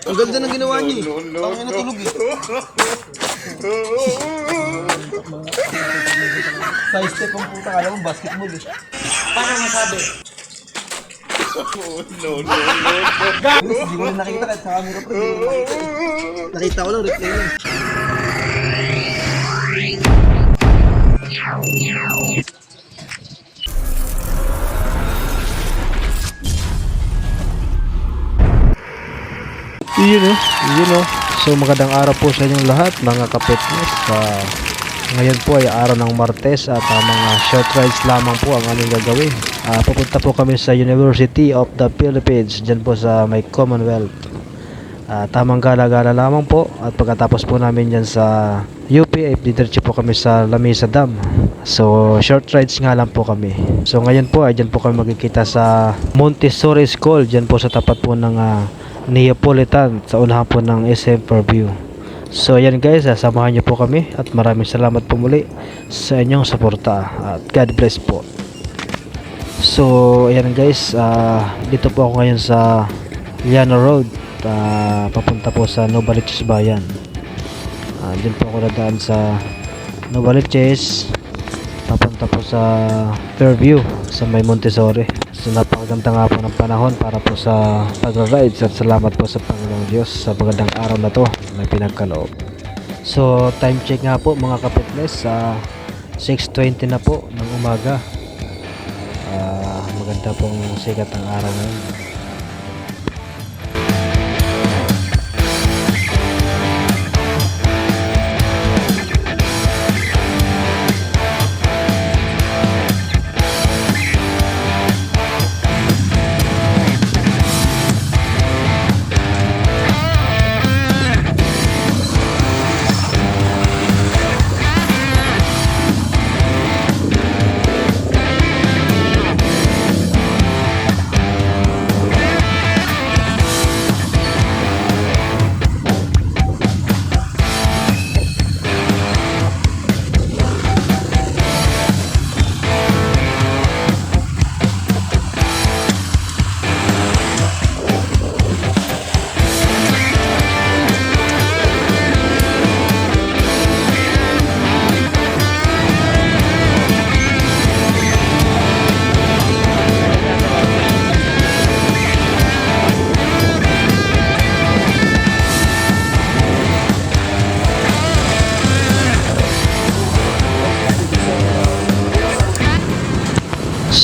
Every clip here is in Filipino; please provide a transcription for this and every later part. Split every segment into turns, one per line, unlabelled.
Ang ganda ng ginawa niyo eh. Ako yung natulog eh. Side step ang puta, kala mo basketball eh.
Paano masabi?
Hindi ko rin nakita kahit sa camera pa. Nakita ko lang, replay lang.
Yun o. So magandang araw po sa inyong lahat mga kapitness. Ngayon po ay araw ng Martes at mga short rides lamang po ang aming gagawin. Pupunta po kami sa University of the Philippines, dyan po sa may Commonwealth. Tamang gala-gala lamang po at pagkatapos po namin dyan sa UP ay didiretso po kami sa Lamesa Dam. So short rides nga lang po kami. So ngayon po ay dyan po kami magkikita sa Montessori School, dyan po sa tapat po ng Neapolitan, sa unahan po ng SM Fairview. So ayan guys, samahan niyo po kami at maraming salamat po muli sa inyong suporta at God bless po. So ayan guys, dito po ako ngayon sa Llano Road, papunta po sa Novaliches Bayan. Diyan po ako nadaan sa Novaliches, papunta po sa Fairview sa may Montessori. So napakaganda nga po ng panahon para po sa pag-rides at salamat po sa Panginoong Diyos sa magandang araw na to na pinagkaloob. So time check nga po mga kapitness, 6:20 na po ng umaga. Maganda pong sikat ng araw ngayon.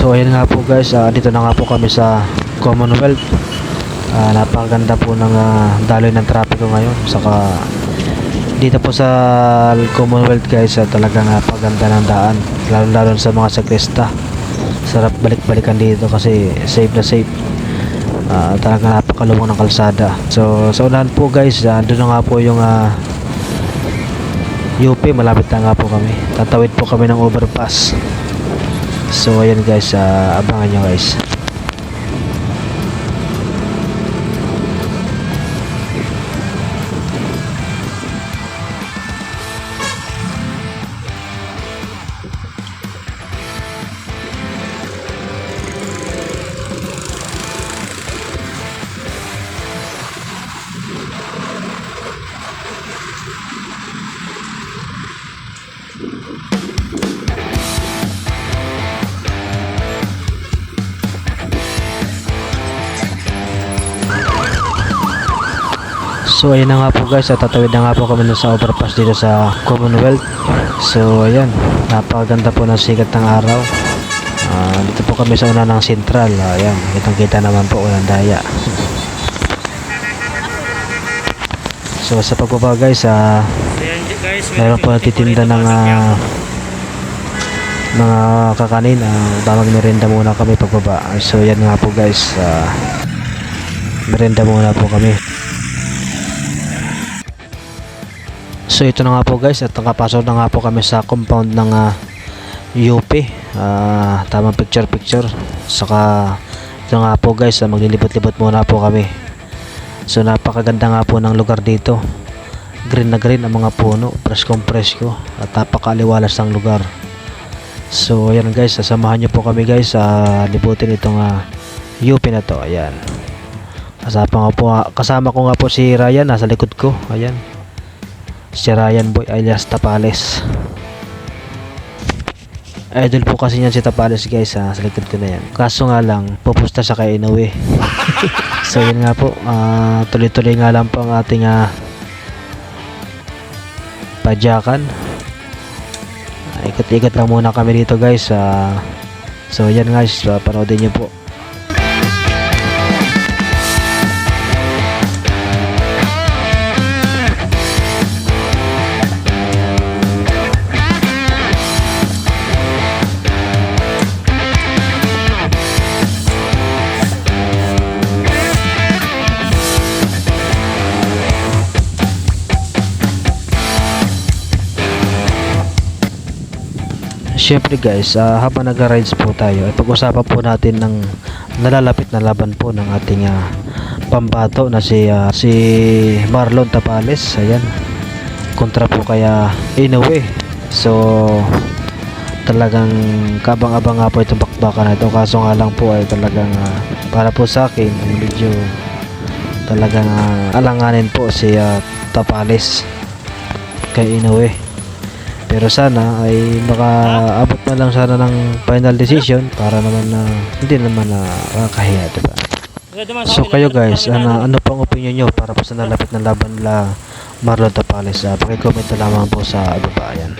So ayun nga po guys, dito na nga po kami sa Commonwealth. Napakaganda po ng daloy ng trapiko ngayon. Saka dito po sa Commonwealth guys, talagang napakaganda ng daan, lalo sa mga sakrista. Sarap balik-balikan dito kasi safe na safe. Talagang napakaluwang ng kalsada. So sa unahan po guys, doon na nga po yung UP, malapit na nga po kami. Tatawid po kami ng overpass. So ayan guys, abangan nyo guys. So ayun na nga po guys, tatawid na nga po kami sa overpass dito sa Commonwealth. So ayan, napakaganda po ng sikat ng araw. Dito po kami sa una ng Central. Ayan, kitang kita naman po walang daya. So sa pagbaba guys, meron po nagtitinda ng mga kakanin. Tamang merienda muna kami pagbaba. So yan nga po guys, merienda muna po kami. So ito na nga po guys, at nakapasok na nga po kami sa compound ng UP. Tamang picture. Saka ito nga po guys, maglilibot-libot muna po kami. So napakaganda nga po ng lugar dito. Green na green ang mga puno, preskong-presko, at napakaaliwalas ng lugar. So ayan guys, sasamahan nyo po kami guys sa libutin itong UP na to. Ayan. Kasama ko nga po si Ryan, nasa likod ko. Ayan. Si Ryan Boy alias Tapales. Idol po kasi niyan si Tapales guys, sa likod ko na yan. Kaso nga lang, pupusta siya kay Inoue. So yun nga po, tuloy-tuloy nga lang po ang ating padyakan. Ikot-ikot lang muna kami dito guys. So yan guys, panoodin nyo po. Syempre guys, habang nagra-rides po tayo, ay pag-usapan po natin ng nalalapit na laban po ng ating pambato na si Marlon Tapales. Ayan, kontra po kaya Inoue. So talagang kabang-abang nga po itong bakbakan na ito. Kaso nga lang po ay talagang para po sa akin medyo talagang alanganin po si Tapales kay Inoue. Pero sana ay makaabot na lang sana ng final decision para naman hindi naman nakakahiya, diba? So kayo guys, ano pang opinion nyo para po sa nalapit na laban nila Marlon Tapales? Paki-comment na lamang po sa baba. Ayan.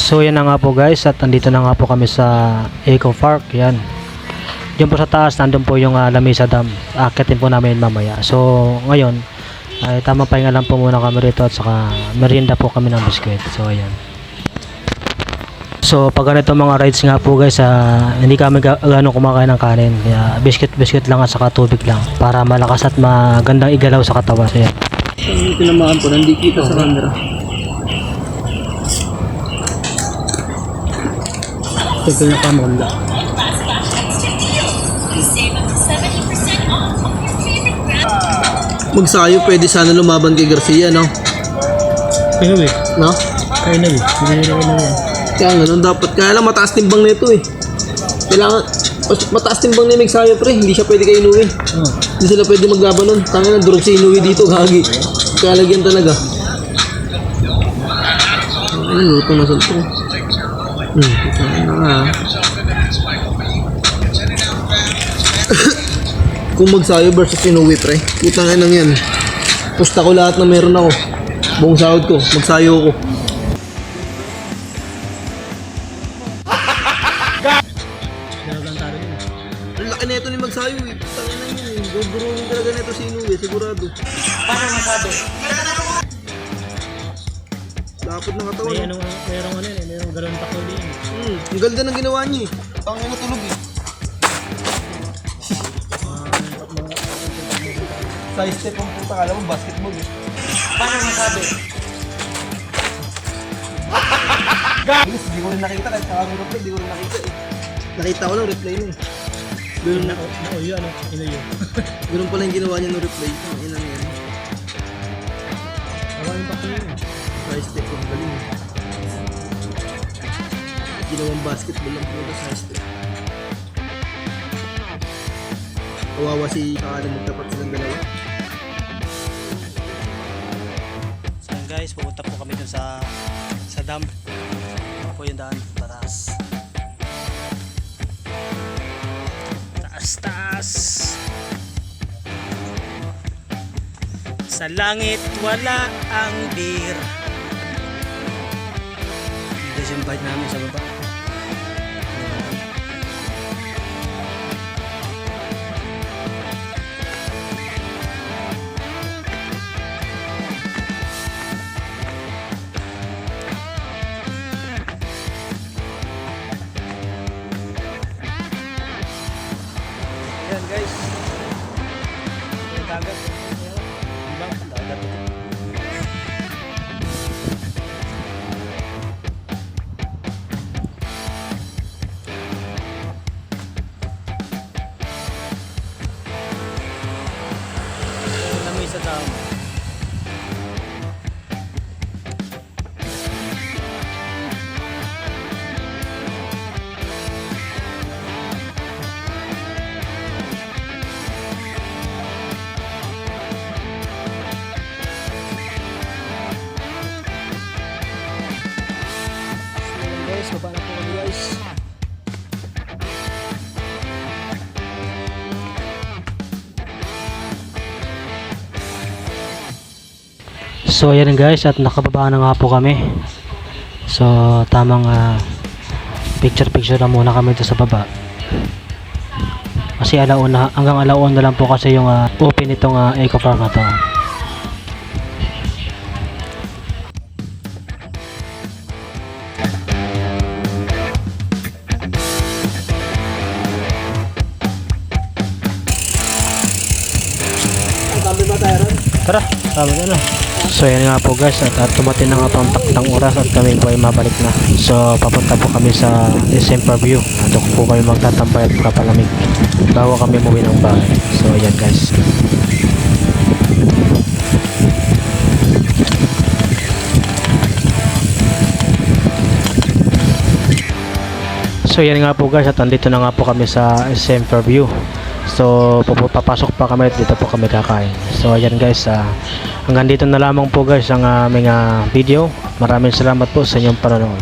So yan na nga po guys, at andito na nga po kami sa Eco Park. Yan. Diyan po sa taas, nandun po yung Lamesa Dam. Akitin po namin mamaya. So ngayon, ay tamang pahinga lang po muna kami rito at saka merienda po kami ng biskwit. So ayan. So pag ganito mga rides nga po guys, hindi kami gano'ng kumakain ng kanin. Kaya biscuit lang at saka tubig lang para malakas at magandang igalaw sa katawan. So yan.
Yung tinamaan po, nandito kita sa camera. Ito yung kamera. Magsayo, pwede sana lumaban kay Garcia, no?
Kaya eh.
No?
Kaya na eh.
Kaya ganun dapat. Kaya lang mataas timbang nito eh. Kailangan, mataas timbang ni Magsayo pre, hindi siya pwede kay Inuwi. Hindi sila pwede maglaban nun. Tangina, durog si Inuwi dito, gagi. Kaya lagyan talaga. Ano, luto na sa ito. Tangina nga. Kung Magsayo versus Inuwi pre, putang ina yan. Pusta ko lahat na meron ako. Buong sahod ko, Magsayo ko. Ang laki na ito ni Magsayo eh. Tangina yun eh. Gugurungin talaga na ito si Inuwi, sigurado.
Paano masabi?
Dapat ng katawan.
Merong galon takol din.
Ang ganda ng ginawa niya eh. Tangina na tulog eh. Side step ang puta, alam mo, basketball eh.
Paano masabi?
Bilis, di ko rin nakita kahit kakamera play, di ko rin nakita eh. Nakita ko lang, replay na eh. Ganun pala yung ginawa niya ng replay. Ang inang yan. Side step ang galing eh. Ginawang basketball lang po sa side step. Kawawa si Kakala, magtapat silang dalawa.
So yun guys, pupunta po kami dun sa dam. Ito po yung daan, taas. Taas. Sa langit wala ang beer. Guys, yung bike namin sa baba. Ayan guys, yung dagat. Ibang dagat ito. Lamay sa tao. Guys, baba na po kami guys. So ayan guys, at nakababa na nga po kami. So tamang picture na muna kami dito sa baba. Kasi alauna, hanggang alauna lang po kasi yung open itong Eco Park na to. Tara, sabi ka na. So yan nga po guys, at tumating na nga po ang takdang oras at kami po ay mabalik na. So papunta po kami sa December View. Doon po kami magtatampay at kapalamig bago kami umuwi ng bahay. So yan guys. So yan nga po guys, at andito na nga po kami sa December View. So papasok pa kami at dito po kami kakain. So ayan guys, hanggang dito na lamang po guys ang aming video. Maraming salamat po sa inyong panonood.